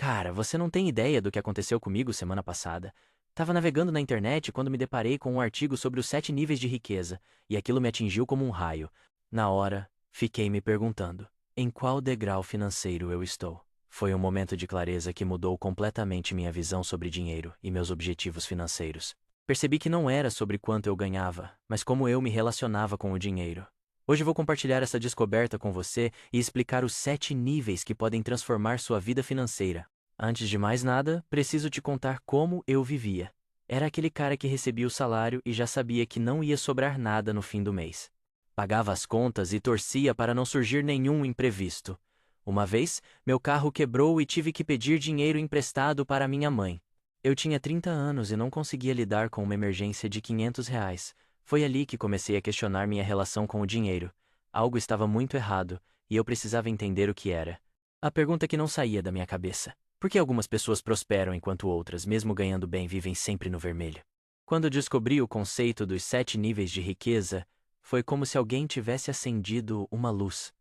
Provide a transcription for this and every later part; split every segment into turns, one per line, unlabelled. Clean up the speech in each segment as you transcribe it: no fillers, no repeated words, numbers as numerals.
Cara, você não tem ideia do que aconteceu comigo semana passada. Tava navegando na internet quando me deparei com um artigo sobre os 7 níveis de riqueza, e aquilo me atingiu como um raio. Na hora, fiquei me perguntando: em qual degrau financeiro eu estou? Foi um momento de clareza que mudou completamente minha visão sobre dinheiro e meus objetivos financeiros. Percebi que não era sobre quanto eu ganhava, mas como eu me relacionava com o dinheiro. Hoje vou compartilhar essa descoberta com você e explicar os 7 níveis que podem transformar sua vida financeira. Antes de mais nada, preciso te contar como eu vivia. Era aquele cara que recebia o salário e já sabia que não ia sobrar nada no fim do mês. Pagava as contas e torcia para não surgir nenhum imprevisto. Uma vez, meu carro quebrou e tive que pedir dinheiro emprestado para minha mãe. Eu tinha 30 anos e não conseguia lidar com uma emergência de R$ 500. Foi ali que comecei a questionar minha relação com o dinheiro. Algo estava muito errado, e eu precisava entender o que era. A pergunta que não saía da minha cabeça: por que algumas pessoas prosperam enquanto outras, mesmo ganhando bem, vivem sempre no vermelho? Quando descobri o conceito dos 7 níveis de riqueza, foi como se alguém tivesse acendido uma luz.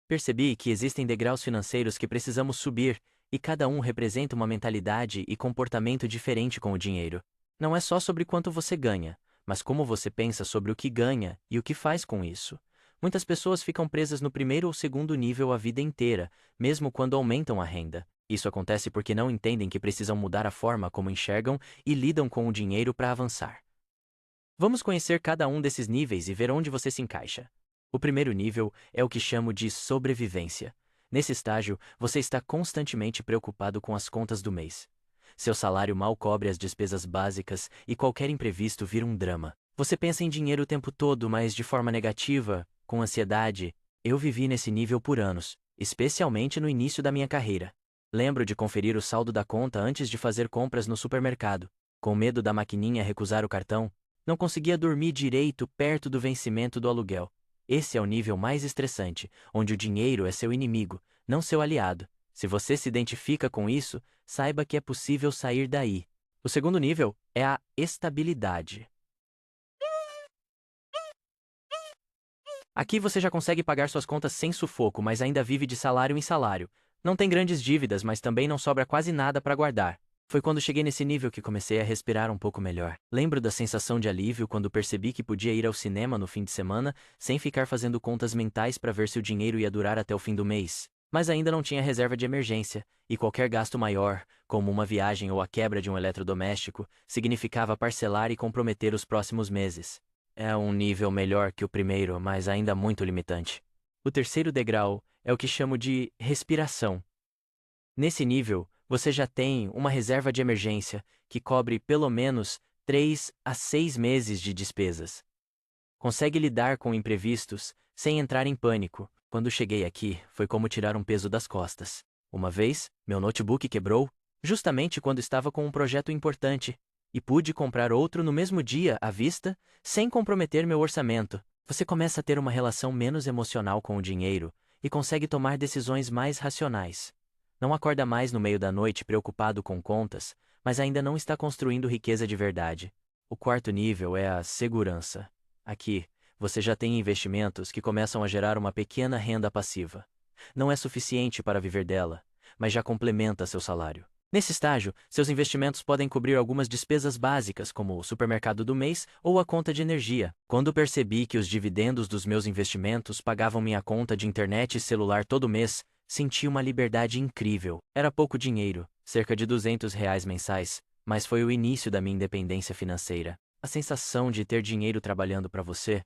Percebi que existem degraus financeiros que precisamos subir, e cada um representa uma mentalidade e comportamento diferente com o dinheiro. Não é só sobre quanto você ganha, mas como você pensa sobre o que ganha e o que faz com isso. Muitas pessoas ficam presas no primeiro ou segundo nível a vida inteira, mesmo quando aumentam a renda. Isso acontece porque não entendem que precisam mudar a forma como enxergam e lidam com o dinheiro para avançar. Vamos conhecer cada um desses níveis e ver onde você se encaixa. O primeiro nível é o que chamo de sobrevivência. Nesse estágio, você está constantemente preocupado com as contas do mês. Seu salário mal cobre as despesas básicas e qualquer imprevisto vira um drama. Você pensa em dinheiro o tempo todo, mas de forma negativa, com ansiedade. Eu vivi nesse nível por anos, especialmente no início da minha carreira. Lembro de conferir o saldo da conta antes de fazer compras no supermercado. Com medo da maquininha recusar o cartão, não conseguia dormir direito perto do vencimento do aluguel. Esse é o nível mais estressante, onde o dinheiro é seu inimigo, não seu aliado. Se você se identifica com isso, saiba que é possível sair daí. O segundo nível é a estabilidade. Aqui você já consegue pagar suas contas sem sufoco, mas ainda vive de salário em salário. Não tem grandes dívidas, mas também não sobra quase nada para guardar. Foi quando cheguei nesse nível que comecei a respirar um pouco melhor. Lembro da sensação de alívio quando percebi que podia ir ao cinema no fim de semana sem ficar fazendo contas mentais para ver se o dinheiro ia durar até o fim do mês. Mas ainda não tinha reserva de emergência, e qualquer gasto maior, como uma viagem ou a quebra de um eletrodoméstico, significava parcelar e comprometer os próximos meses. É um nível melhor que o primeiro, mas ainda muito limitante. O terceiro degrau é o que chamo de respiração. Nesse nível, você já tem uma reserva de emergência que cobre pelo menos 3 a 6 meses de despesas. Consegue lidar com imprevistos sem entrar em pânico. Quando cheguei aqui, foi como tirar um peso das costas. Uma vez, meu notebook quebrou, justamente quando estava com um projeto importante, e pude comprar outro no mesmo dia à vista, sem comprometer meu orçamento. Você começa a ter uma relação menos emocional com o dinheiro e consegue tomar decisões mais racionais. Não acorda mais no meio da noite preocupado com contas, mas ainda não está construindo riqueza de verdade. O quarto nível é a segurança. Aqui, você já tem investimentos que começam a gerar uma pequena renda passiva. Não é suficiente para viver dela, mas já complementa seu salário. Nesse estágio, seus investimentos podem cobrir algumas despesas básicas, como o supermercado do mês ou a conta de energia. Quando percebi que os dividendos dos meus investimentos pagavam minha conta de internet e celular todo mês, senti uma liberdade incrível. Era pouco dinheiro, cerca de R$ 200 mensais, mas foi o início da minha independência financeira. A sensação de ter dinheiro trabalhando para você,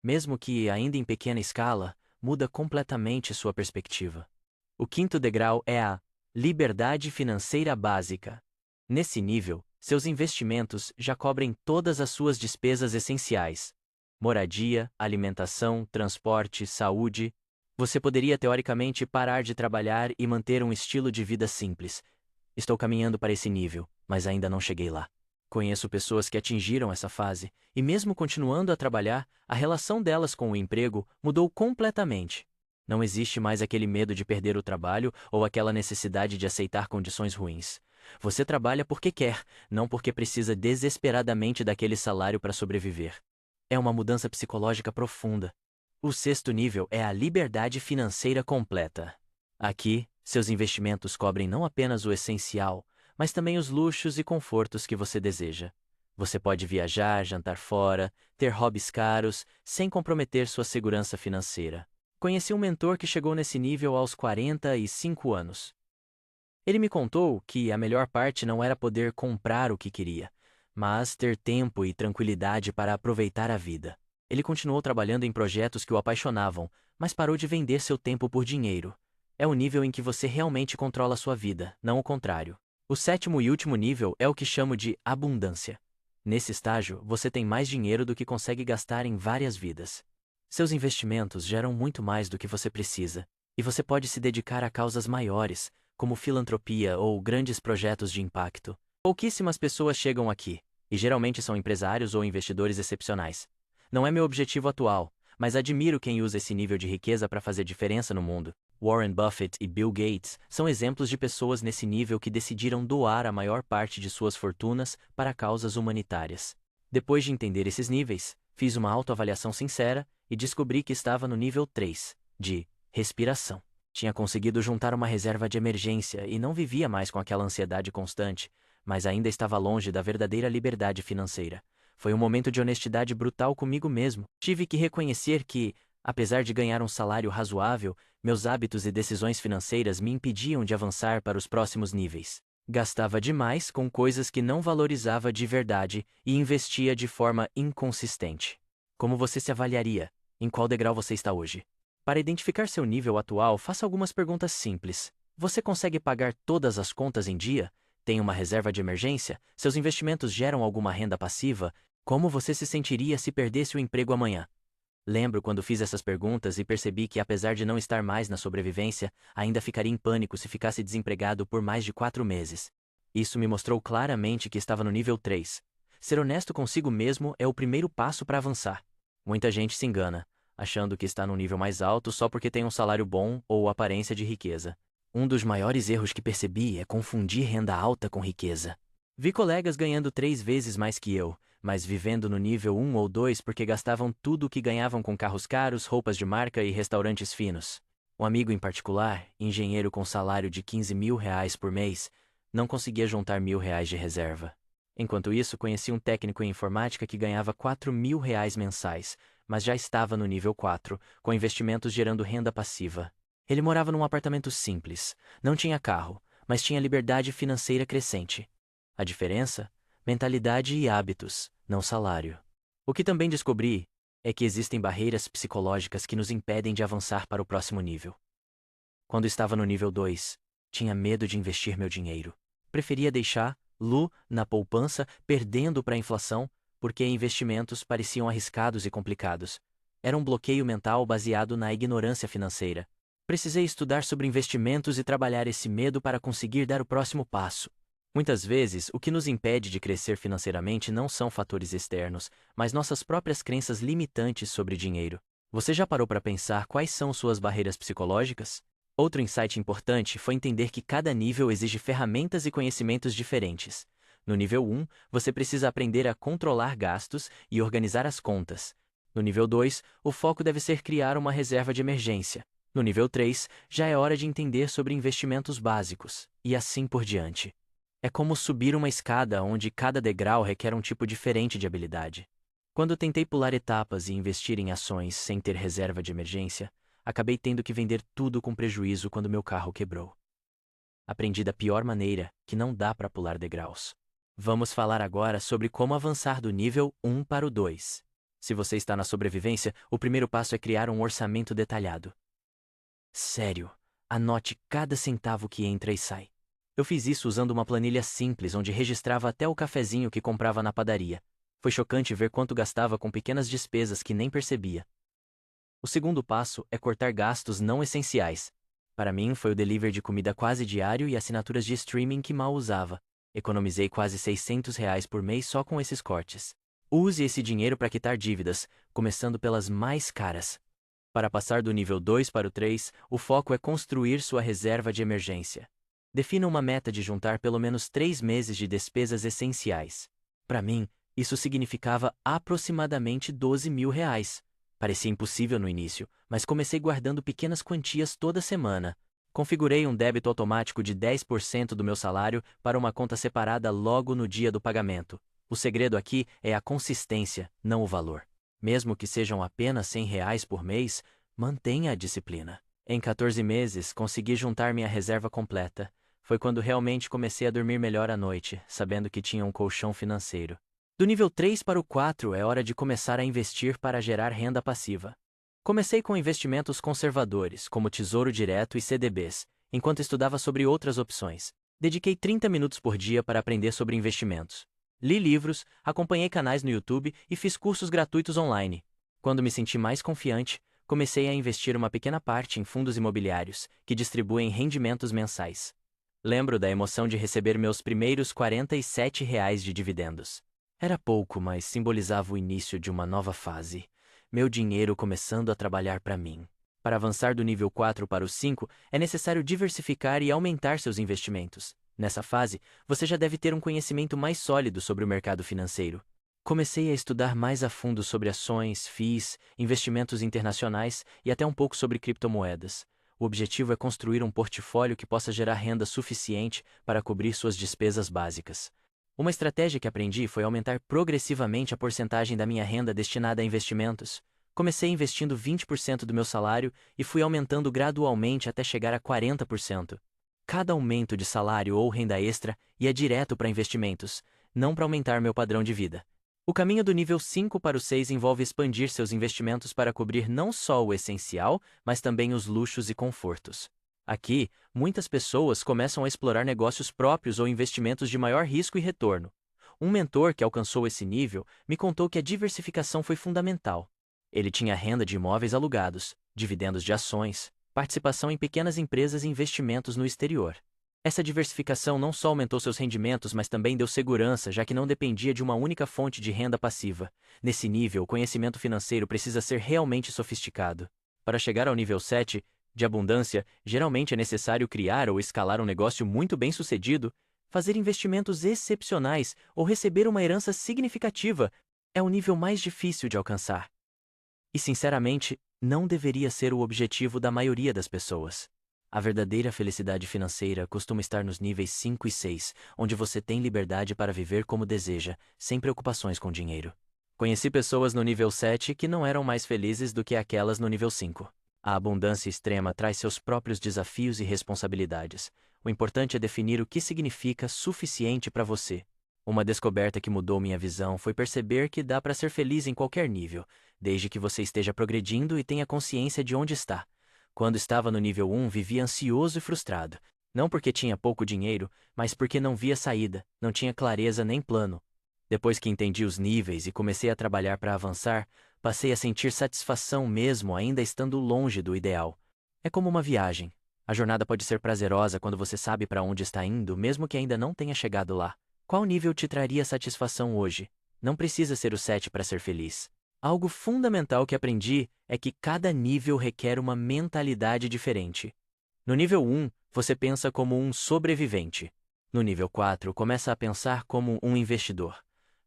mesmo que ainda em pequena escala, muda completamente sua perspectiva. O quinto degrau é a liberdade financeira básica. Nesse nível, seus investimentos já cobrem todas as suas despesas essenciais: moradia, alimentação, transporte, saúde. Você poderia teoricamente parar de trabalhar e manter um estilo de vida simples. Estou caminhando para esse nível, mas ainda não cheguei lá. Conheço pessoas que atingiram essa fase, e mesmo continuando a trabalhar, a relação delas com o emprego mudou completamente. Não existe mais aquele medo de perder o trabalho ou aquela necessidade de aceitar condições ruins. Você trabalha porque quer, não porque precisa desesperadamente daquele salário para sobreviver. É uma mudança psicológica profunda. O sexto nível é a liberdade financeira completa. Aqui, Seus investimentos cobrem não apenas o essencial, mas também os luxos e confortos que você deseja. Você pode viajar, jantar fora, ter hobbies caros, sem comprometer sua segurança financeira. Conheci um mentor que chegou nesse nível aos 45 anos. Ele me contou que a melhor parte não era poder comprar o que queria, mas ter tempo e tranquilidade para aproveitar a vida. Ele continuou trabalhando em projetos que o apaixonavam, mas parou de vender seu tempo por dinheiro. É o nível em que você realmente controla sua vida, não o contrário. O sétimo e último nível é o que chamo de abundância. Nesse estágio, você tem mais dinheiro do que consegue gastar em várias vidas. Seus investimentos geram muito mais do que você precisa, e você pode se dedicar a causas maiores, como filantropia ou grandes projetos de impacto. Pouquíssimas pessoas chegam aqui, e geralmente são empresários ou investidores excepcionais. Não é meu objetivo atual, mas admiro quem usa esse nível de riqueza para fazer diferença no mundo. Warren Buffett e Bill Gates são exemplos de pessoas nesse nível que decidiram doar a maior parte de suas fortunas para causas humanitárias. Depois de entender esses níveis, fiz uma autoavaliação sincera e descobri que estava no nível 3, de respiração. Tinha conseguido juntar uma reserva de emergência e não vivia mais com aquela ansiedade constante, mas ainda estava longe da verdadeira liberdade financeira. Foi um momento de honestidade brutal comigo mesmo. Tive que reconhecer que, apesar de ganhar um salário razoável, meus hábitos e decisões financeiras me impediam de avançar para os próximos níveis. Gastava demais com coisas que não valorizava de verdade e investia de forma inconsistente. Como você se avaliaria? Em qual degrau você está hoje? Para identificar seu nível atual, faça algumas perguntas simples. Você consegue pagar todas as contas em dia? Tem uma reserva de emergência? Seus investimentos geram alguma renda passiva? Como você se sentiria se perdesse o emprego amanhã? Lembro quando fiz essas perguntas e percebi que, apesar de não estar mais na sobrevivência, ainda ficaria em pânico se ficasse desempregado por mais de 4 meses. Isso me mostrou claramente que estava no nível 3. Ser honesto consigo mesmo é o primeiro passo para avançar. Muita gente se engana, achando que está num nível mais alto só porque tem um salário bom ou aparência de riqueza. Um dos maiores erros que percebi é confundir renda alta com riqueza. Vi colegas ganhando 3 vezes mais que eu, mas vivendo no nível 1 ou 2 porque gastavam tudo o que ganhavam com carros caros, roupas de marca e restaurantes finos. Um amigo em particular, engenheiro com salário de R$ 15.000 por mês, não conseguia juntar R$ 1.000 de reserva. Enquanto isso, conheci um técnico em informática que ganhava R$ 4.000 mensais, mas já estava no nível 4, com investimentos gerando renda passiva. Ele morava num apartamento simples, não tinha carro, mas tinha liberdade financeira crescente. A diferença? Mentalidade e hábitos, não salário. O que também descobri é que existem barreiras psicológicas que nos impedem de avançar para o próximo nível. Quando estava no nível 2, tinha medo de investir meu dinheiro. Preferia deixar na poupança, perdendo para a inflação, porque investimentos pareciam arriscados e complicados. Era um bloqueio mental baseado na ignorância financeira. Precisei estudar sobre investimentos e trabalhar esse medo para conseguir dar o próximo passo. Muitas vezes, o que nos impede de crescer financeiramente não são fatores externos, mas nossas próprias crenças limitantes sobre dinheiro. Você já parou para pensar quais são suas barreiras psicológicas? Outro insight importante foi entender que cada nível exige ferramentas e conhecimentos diferentes. No nível 1, você precisa aprender a controlar gastos e organizar as contas. No nível 2, o foco deve ser criar uma reserva de emergência. No nível 3, já é hora de entender sobre investimentos básicos, e assim por diante. É como subir uma escada onde cada degrau requer um tipo diferente de habilidade. Quando tentei pular etapas e investir em ações sem ter reserva de emergência, acabei tendo que vender tudo com prejuízo quando meu carro quebrou. Aprendi da pior maneira, que não dá para pular degraus. Vamos falar agora sobre como avançar do nível 1 para o 2. Se você está na sobrevivência, o primeiro passo é criar um orçamento detalhado. Sério, anote cada centavo que entra e sai. Eu fiz isso usando uma planilha simples onde registrava até o cafezinho que comprava na padaria. Foi chocante ver quanto gastava com pequenas despesas que nem percebia. O segundo passo é cortar gastos não essenciais. Para mim, foi o delivery de comida quase diário e assinaturas de streaming que mal usava. Economizei quase R$ 600 por mês só com esses cortes. Use esse dinheiro para quitar dívidas, começando pelas mais caras. Para passar do nível 2 para o 3, o foco é construir sua reserva de emergência. Defina uma meta de juntar pelo menos 3 meses de despesas essenciais. Para mim, isso significava aproximadamente R$ 12.000. Parecia impossível no início, mas comecei guardando pequenas quantias toda semana. Configurei um débito automático de 10% do meu salário para uma conta separada logo no dia do pagamento. O segredo aqui é a consistência, não o valor. Mesmo que sejam apenas R$ 100 por mês, mantenha a disciplina. Em 14 meses, consegui juntar minha reserva completa. Foi quando realmente comecei a dormir melhor à noite, sabendo que tinha um colchão financeiro. Do nível 3 para o 4 é hora de começar a investir para gerar renda passiva. Comecei com investimentos conservadores, como Tesouro Direto e CDBs, enquanto estudava sobre outras opções. Dediquei 30 minutos por dia para aprender sobre investimentos. Li livros, acompanhei canais no YouTube e fiz cursos gratuitos online. Quando me senti mais confiante, comecei a investir uma pequena parte em fundos imobiliários, que distribuem rendimentos mensais. Lembro da emoção de receber meus primeiros R$ 47 de dividendos. Era pouco, mas simbolizava o início de uma nova fase. Meu dinheiro começando a trabalhar para mim. Para avançar do nível 4 para o 5, é necessário diversificar e aumentar seus investimentos. Nessa fase, você já deve ter um conhecimento mais sólido sobre o mercado financeiro. Comecei a estudar mais a fundo sobre ações, FIIs, investimentos internacionais e até um pouco sobre criptomoedas. O objetivo é construir um portfólio que possa gerar renda suficiente para cobrir suas despesas básicas. Uma estratégia que aprendi foi aumentar progressivamente a porcentagem da minha renda destinada a investimentos. Comecei investindo 20% do meu salário e fui aumentando gradualmente até chegar a 40%. Cada aumento de salário ou renda extra ia direto para investimentos, não para aumentar meu padrão de vida. O caminho do nível 5 para o 6 envolve expandir seus investimentos para cobrir não só o essencial, mas também os luxos e confortos. Aqui, muitas pessoas começam a explorar negócios próprios ou investimentos de maior risco e retorno. Um mentor que alcançou esse nível me contou que a diversificação foi fundamental. Ele tinha renda de imóveis alugados, dividendos de ações, participação em pequenas empresas e investimentos no exterior. Essa diversificação não só aumentou seus rendimentos, mas também deu segurança, já que não dependia de uma única fonte de renda passiva. Nesse nível, o conhecimento financeiro precisa ser realmente sofisticado. Para chegar ao nível 7, de abundância, geralmente é necessário criar ou escalar um negócio muito bem-sucedido, fazer investimentos excepcionais ou receber uma herança significativa. É o nível mais difícil de alcançar. E, sinceramente, não deveria ser o objetivo da maioria das pessoas. A verdadeira felicidade financeira costuma estar nos níveis 5 e 6, onde você tem liberdade para viver como deseja, sem preocupações com dinheiro. Conheci pessoas no nível 7 que não eram mais felizes do que aquelas no nível 5. A abundância extrema traz seus próprios desafios e responsabilidades. O importante é definir o que significa suficiente para você. Uma descoberta que mudou minha visão foi perceber que dá para ser feliz em qualquer nível, desde que você esteja progredindo e tenha consciência de onde está. Quando estava no nível 1, vivia ansioso e frustrado. Não porque tinha pouco dinheiro, mas porque não via saída, não tinha clareza nem plano. Depois que entendi os níveis e comecei a trabalhar para avançar, passei a sentir satisfação mesmo ainda estando longe do ideal. É como uma viagem. A jornada pode ser prazerosa quando você sabe para onde está indo, mesmo que ainda não tenha chegado lá. Qual nível te traria satisfação hoje? Não precisa ser o 7 para ser feliz. Algo fundamental que aprendi é que cada nível requer uma mentalidade diferente. No nível 1, você pensa como um sobrevivente. No nível 4, começa a pensar como um investidor.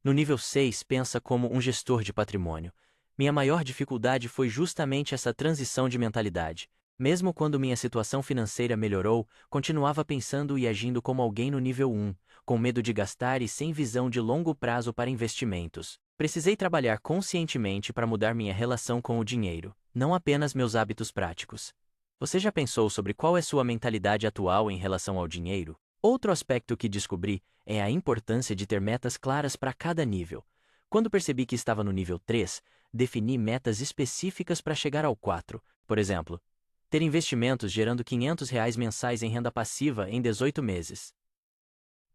No nível 6, pensa como um gestor de patrimônio. Minha maior dificuldade foi justamente essa transição de mentalidade. Mesmo quando minha situação financeira melhorou, continuava pensando e agindo como alguém no nível 1, com medo de gastar e sem visão de longo prazo para investimentos. Precisei trabalhar conscientemente para mudar minha relação com o dinheiro, não apenas meus hábitos práticos. Você já pensou sobre qual é sua mentalidade atual em relação ao dinheiro? Outro aspecto que descobri é a importância de ter metas claras para cada nível. Quando percebi que estava no nível 3, defini metas específicas para chegar ao 4. Por exemplo, ter investimentos gerando R$ 500 mensais em renda passiva em 18 meses.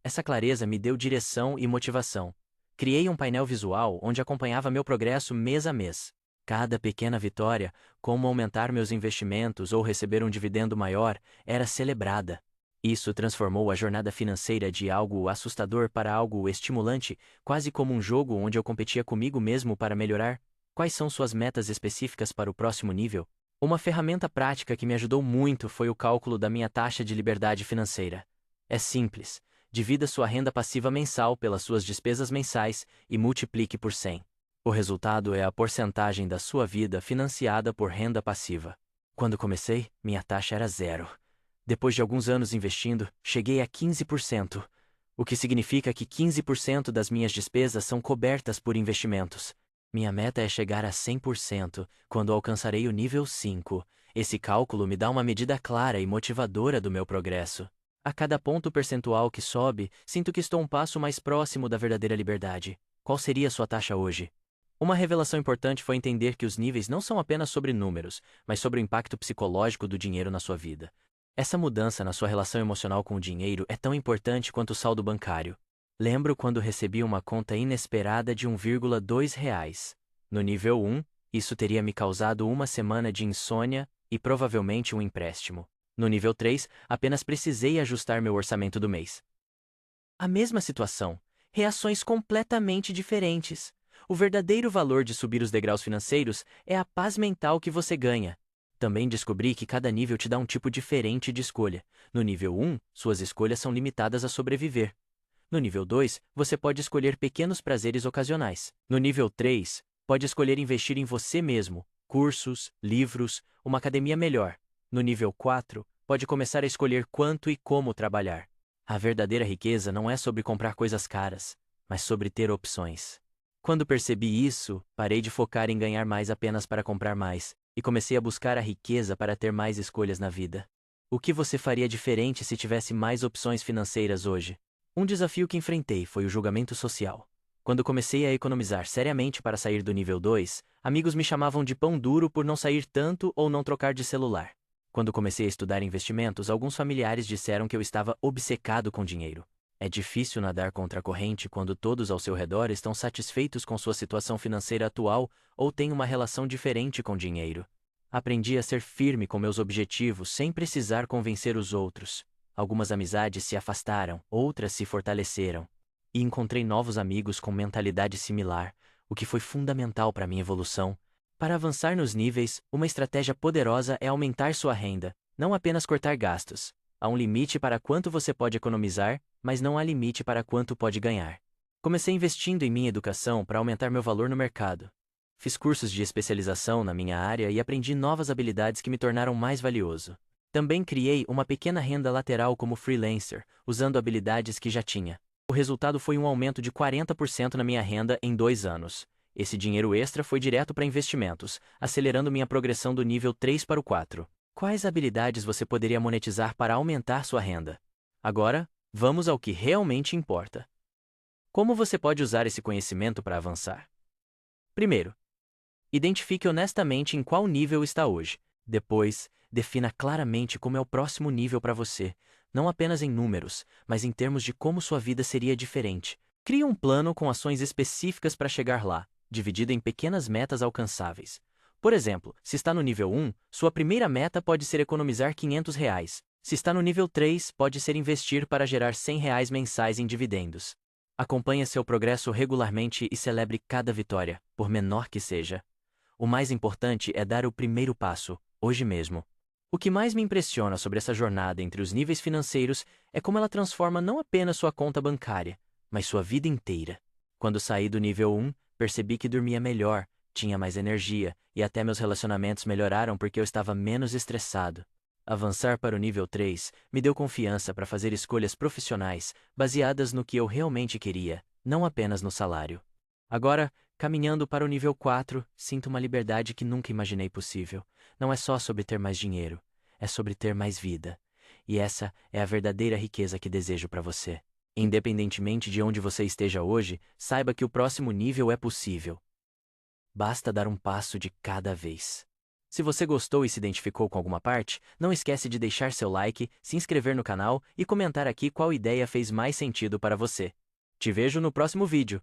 Essa clareza me deu direção e motivação. Criei um painel visual onde acompanhava meu progresso mês a mês. Cada pequena vitória, como aumentar meus investimentos ou receber um dividendo maior, era celebrada. Isso transformou a jornada financeira de algo assustador para algo estimulante, quase como um jogo onde eu competia comigo mesmo para melhorar. Quais são suas metas específicas para o próximo nível? Uma ferramenta prática que me ajudou muito foi o cálculo da minha taxa de liberdade financeira. É simples. Divida sua renda passiva mensal pelas suas despesas mensais e multiplique por 100. O resultado é a porcentagem da sua vida financiada por renda passiva. Quando comecei, minha taxa era 0. Depois de alguns anos investindo, cheguei a 15%, o que significa que 15% das minhas despesas são cobertas por investimentos. Minha meta é chegar a 100% quando alcançarei o nível 5. Esse cálculo me dá uma medida clara e motivadora do meu progresso. A cada ponto percentual que sobe, sinto que estou um passo mais próximo da verdadeira liberdade. Qual seria a sua taxa hoje? Uma revelação importante foi entender que os níveis não são apenas sobre números, mas sobre o impacto psicológico do dinheiro na sua vida. Essa mudança na sua relação emocional com o dinheiro é tão importante quanto o saldo bancário. Lembro quando recebi uma conta inesperada de R$ 1,2. No nível 1, isso teria me causado uma semana de insônia e provavelmente um empréstimo. No nível 3, apenas precisei ajustar meu orçamento do mês. A mesma situação, reações completamente diferentes. O verdadeiro valor de subir os degraus financeiros é a paz mental que você ganha. Também descobri que cada nível te dá um tipo diferente de escolha. No nível 1, suas escolhas são limitadas a sobreviver. No nível 2, você pode escolher pequenos prazeres ocasionais. No nível 3, pode escolher investir em você mesmo, cursos, livros, uma academia melhor. No nível 4, pode começar a escolher quanto e como trabalhar. A verdadeira riqueza não é sobre comprar coisas caras, mas sobre ter opções. Quando percebi isso, parei de focar em ganhar mais apenas para comprar mais, e comecei a buscar a riqueza para ter mais escolhas na vida. O que você faria diferente se tivesse mais opções financeiras hoje? Um desafio que enfrentei foi o julgamento social. Quando comecei a economizar seriamente para sair do nível 2, amigos me chamavam de pão duro por não sair tanto ou não trocar de celular. Quando comecei a estudar investimentos, alguns familiares disseram que eu estava obcecado com dinheiro. É difícil nadar contra a corrente quando todos ao seu redor estão satisfeitos com sua situação financeira atual ou têm uma relação diferente com dinheiro. Aprendi a ser firme com meus objetivos sem precisar convencer os outros. Algumas amizades se afastaram, outras se fortaleceram. E encontrei novos amigos com mentalidade similar, o que foi fundamental para minha evolução. Para avançar nos níveis, uma estratégia poderosa é aumentar sua renda, não apenas cortar gastos. Há um limite para quanto você pode economizar, mas não há limite para quanto pode ganhar. Comecei investindo em minha educação para aumentar meu valor no mercado. Fiz cursos de especialização na minha área e aprendi novas habilidades que me tornaram mais valioso. Também criei uma pequena renda lateral como freelancer, usando habilidades que já tinha. O resultado foi um aumento de 40% na minha renda em 2 anos. Esse dinheiro extra foi direto para investimentos, acelerando minha progressão do nível 3 para o 4. Quais habilidades você poderia monetizar para aumentar sua renda? Agora, vamos ao que realmente importa. Como você pode usar esse conhecimento para avançar? Primeiro, identifique honestamente em qual nível está hoje. Depois, defina claramente como é o próximo nível para você, não apenas em números, mas em termos de como sua vida seria diferente. Crie um plano com ações específicas para chegar lá, dividido em pequenas metas alcançáveis. Por exemplo, se está no nível 1, sua primeira meta pode ser economizar R$ 500. Se está no nível 3, pode ser investir para gerar R$ 100 mensais em dividendos. Acompanhe seu progresso regularmente e celebre cada vitória, por menor que seja. O mais importante é dar o primeiro passo, hoje mesmo. O que mais me impressiona sobre essa jornada entre os níveis financeiros é como ela transforma não apenas sua conta bancária, mas sua vida inteira. Quando saí do nível 1, percebi que dormia melhor, tinha mais energia, e até meus relacionamentos melhoraram porque eu estava menos estressado. Avançar para o nível 3 me deu confiança para fazer escolhas profissionais baseadas no que eu realmente queria, não apenas no salário. Agora, caminhando para o nível 4, sinto uma liberdade que nunca imaginei possível. Não é só sobre ter mais dinheiro, é sobre ter mais vida. E essa é a verdadeira riqueza que desejo para você. Independentemente de onde você esteja hoje, saiba que o próximo nível é possível. Basta dar um passo de cada vez. Se você gostou e se identificou com alguma parte, não esquece de deixar seu like, se inscrever no canal e comentar aqui qual ideia fez mais sentido para você. Te vejo no próximo vídeo.